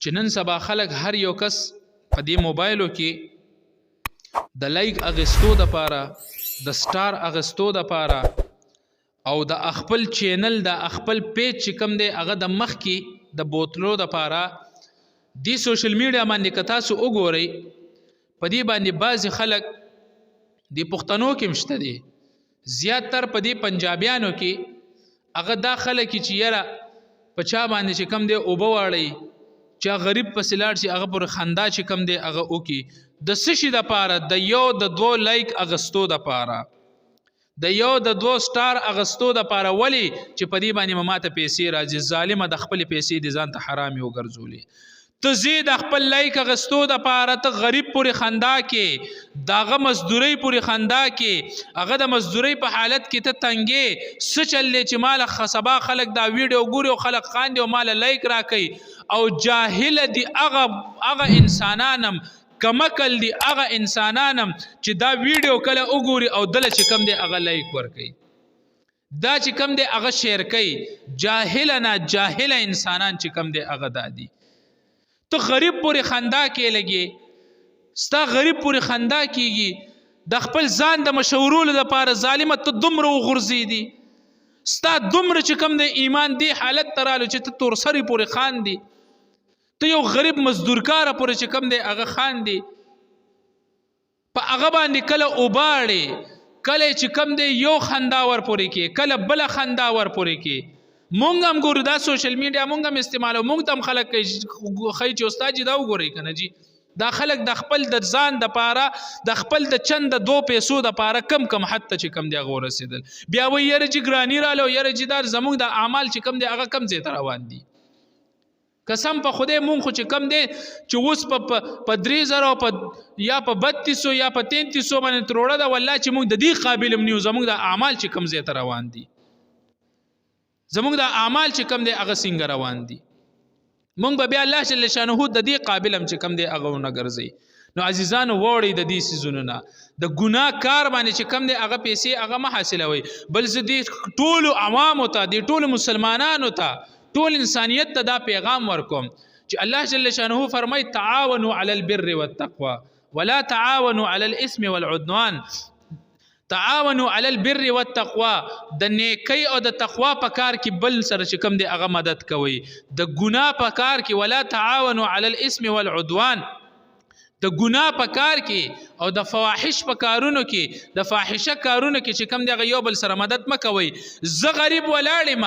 چې نن سبا خلک هر یو کس په دې موبایلو کې د لایک اغستو د پاره د سٹار اغستو د پاره او د خپل چینل د خپل پیج چې کوم دی هغه د مخ کې د بوتلو د پاره دی سوشل میډیا باندې که تاسو وګورئ په دې باندې بعضې خلک د پښتنو کې مشته دي زیاتر په دې پنجابیانو کې هغه دا خلک چې یاره په چا باندې چې کم دی اوبه واړئ چا غریب پسې لاړ شي هغه پر خندا چې کم دی هغه وکړي د څه شي دپاره د یو د دوه لایک اغستو دپاره د یو د دوه سټار اغستو دپاره ولې چې په دې باندې ماته پیسې راځي ظالمه د خپلې پیسې دې ځان ته حرامې وګرځولې ته ځې د خپل لایک اغستو دپاره ته غریب پورې خندا کې دغه مزدورۍ پورې خندا کې هغه د مزدورۍ په حالت کې ته تنګې څه چل دی چې ماله سبا خلک دا ویډیو ګوري او خلک خاندي او ماله لایک راکوي او جاهل دي هغه انسانانم کمکل دي هغه انسانانم چې دا ویډیو کله وګوري او دله چې کم دی هغه لایک ورکوي دا چې کم دی هغه شیر کوي جاهل انسانان چې کم دی هغه دا دي تو غریب پورې خندا کې لګي ستا غریب پورې خندا کېږي د خپل ځان د مشورولو دپاره ظالمه ته دومره وغورځېدي ستا دومره چې کم دی ایمان دی حالت ته رالو چې ته تورسرې پورې خاندي ته یو غریب مزدورکاره پورې چې کم دی هغه خاندي په هغه باندې کله اوباړې کله چې کم دی یو خندا ور پورې کې کله بله خندا ور پورې کې مونږ هم ګورو دا سوشل میډیا مونږ هم استعمالو مونږ ته هم خلک ښایي چې استاد جي دا وګورئ که نه جي دا خلک د خپل د ځان دپاره د خپل د چند د 2 پیسو دپاره کم حد ته چې کم دی هغه ورسېدل بیا وایي یاره جي ګراني راله یاره جي دا زمونږ د اعمال چې کم دی هغه کم ځای ته روان دي قسم په خدای مونږ خو چې کم دی چې اوس په 3000 یا په 3200 یا په 3300 باندې تروړه ده والله چې مونږ د دې قابل هم نیو زمونږ د اعمال چې کم ځای ته روان دي زمونږ د اعمال چې کم دی هغه څنګه روان دي مونږ به بیا الله جل شانه د دې قابل هم چې کم دی هغه ونه ګرځئ نو عزیزانو وړئ د دې څیزونو نه د ګناه کار باندې چې کم دی هغه پیسې هغه مه حاصلوئ بل زه دې ټولو عوامو ته دې ټولو مسلمانانو ته ټول انسانیت ته دا پیغام ورکوم چې الله جل شانه فرمای تعاونوا علی البر والتقوى ولا تعاونوا علی الاثم والعدوان تعاونوا علی البر والتقوى د نیکی او د تقوا په کار کې بل سره چې کوم دی هغه مدد کوي د ګناه په کار کې ولا تعاونوا علی الاثم والعدوان د ګناه په کار کې او د فواحش په کارونو کې د فاحشه کارونو کې چې کم دی هغه یو بل سره مدد مه کوئ زه غریب ولاړ یم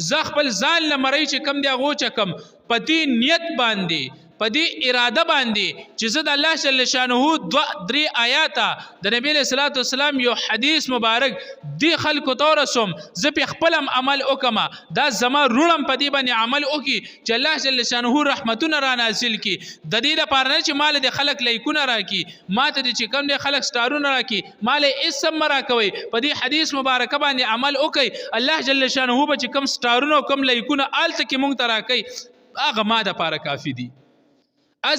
زه خپل ځان له مرئ چې کم دی هغه وچکم په دې نیت باندې په دې اراده باندې چې زه د الله جل شانه 2-3 آیاته د نبی علیه الصلاۃ والسلام یو حدیث مبارک دې خلکو ته ورسوم زه پې خپل هم عمل وکړم دا زما روڼ په دې باندې عمل وکړي چې الله جل شانه رحمتونه را نازل کړي د دې لپاره نه چې مال د خلک لایکونه راکړي ما ته چې کوم دی خلک سټارونه راکړي مال هېڅ هم مه راکوئ په دې حدیث مبارکه باندې عمل وکړئ الله جل شانه به چې کوم سټارونه او کوم لایکونه هلته کې مونږ ته راکوي هغه ما دپاره کافي دي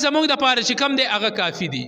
زمونږ دپاره چې کم دی هغه کافي دي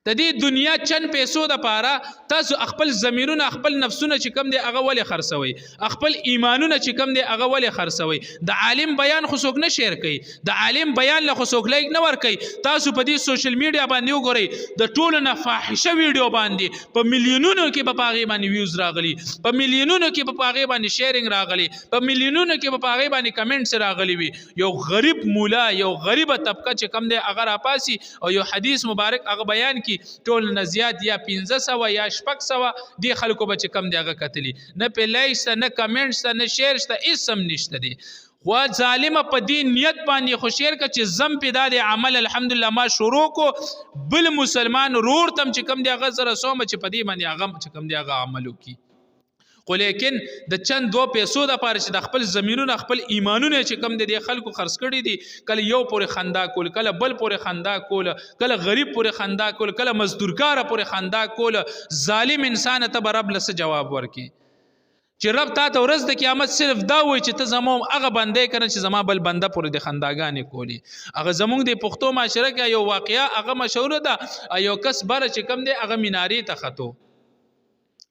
د دې دنیا چند پیسو دپاره تاسو خپل ضمیرونه خپل نفسونه چې کم دی هغه ولې خرڅوئ خپل ایمانونه چې کم دی هغه ولې خرڅوئ د عالم بیان خو څوک نه شیر کوي د عالم بیان له خو څوک لایک نه ورکوي تاسو په دې سوشل میډیا باندې وګورئ د ټولو نه فاحشه ویډیو باندې په میلیونونو کې به په هغې باندې ویوز راغلي په میلیونونو کې به په هغې باندې شیرینګ راغلي په میلیونونو کې به په هغې باندې کمنټس راغلي وي یو غریب مولا یو غریبه طبقه چې کم دی هغه راپاسي او یو حدیث مبارک هغه بیان کی ټول نه زیات یا 1500 یا 600 دی خلکو به چې کم دی هغه کتلی نه په لایک شته نه کمنټ شته نه شیر شته هېڅ هم نشته دی خو ظالمه په دې نیت باندې خو شیر که چې زم پیدا دی عمل الحمدلله ما شروع کو بل مسلمان رور تم چې کم دی هغه سره سومه چې په دې باندې هغه چې کم دی هغه عمل وکړي خو لیکن د چند 2 پیسو دپاره چې د خپل زمینونه خپل ایمانونه چې کم دی خلکو خرڅ کړي دي کله یو پورې خندا کول کله بل پورې خندا کول کله غریب پورې خندا کول کله مزدورکاره پورې خندا کول ظالم انسان ته به رب له څه جواب ورکړي چې رب تا ته ورځ د قیامت صرف دا وایي چې ته زما هغه بندی کنه چې زما بل بنده پورې د خنداګانې کولی هغه زمونږ د پښتو معاشره کې یو واقعه هغه مشهوره ده یو کس بره چې کم دی هغه مینارې ته ختو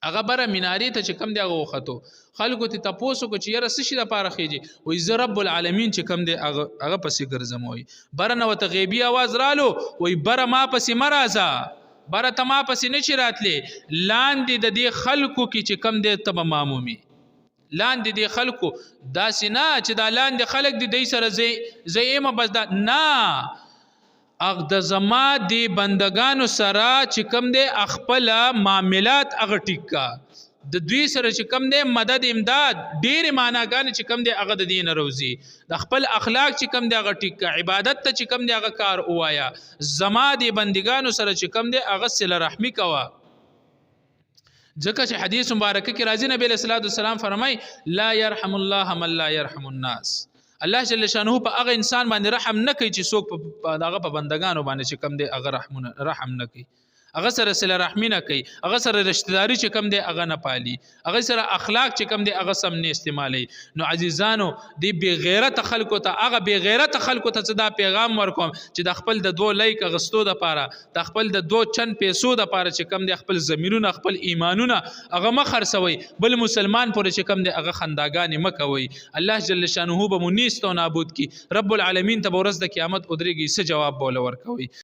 هغه بره مینارې ته چې کم دی هغه وختو خلکو ته تپوسو کو چې یاره څه شي دپاره خیږي وایي زه رب العالمین چې کم دی هغه پسې ګرځم وایي بره نه ورته غیبي اواز رالو وایي بره ما پسې مه راځه بره ته ما پسې نه شي راتلې لاندې د دې خلکو کې چې کم دی ته به معمومي لاندې دې خلکو داسې نه چې دا لاندې خلک دي دی سره زه ایمه بس دا نه د زما د بندگانو سره چې کم دی خپل معاملات هغه ټیک کا د دوی سره چې کم دی مدد امداد ډېرې معناګانې چې کم دی هغه د دې نه روزي د خپل اخلاق چې کم دی هغه ټیک کا عبادت ته چې کم دی هغه کار ووایا زما د بندگانو سره چې کم دی هغه صله رحمي کوه ځکه چې حدیث مبارکه کې راځي نبی صلی الله علیه وسلم فرمای لا يرحم الله من لا يرحم الناس الله جل شانه په هغه انسان باندې رحم نه کوي چې څوک په هغه په بندگانو باندې چې کم دی هغه رحم نه کوي هغه سره صله رحمی نه کوي هغه سره رشتہ داری چې کم دی هغه نه پالي هغه سره اخلاق چې کم دی هغه سم نه استعمالي نو عزیزانو دی بی غیرت خلکو ته هغه بی غیرت خلکو ته دا پیغام ورکوم چې د خپل د 2 لایک غستو د پاره د خپل د 2 چن پیسو د پاره چې کم دی خپل زميرونه خپل ایمانونه هغه مخرسوي بل مسلمان پورې چې کم دی هغه خنداګانې مکوي الله جل شانه به مونیست او نابود کی رب العالمین ته ورځ د قیامت ودرېږي څه جواب بوله ورکوي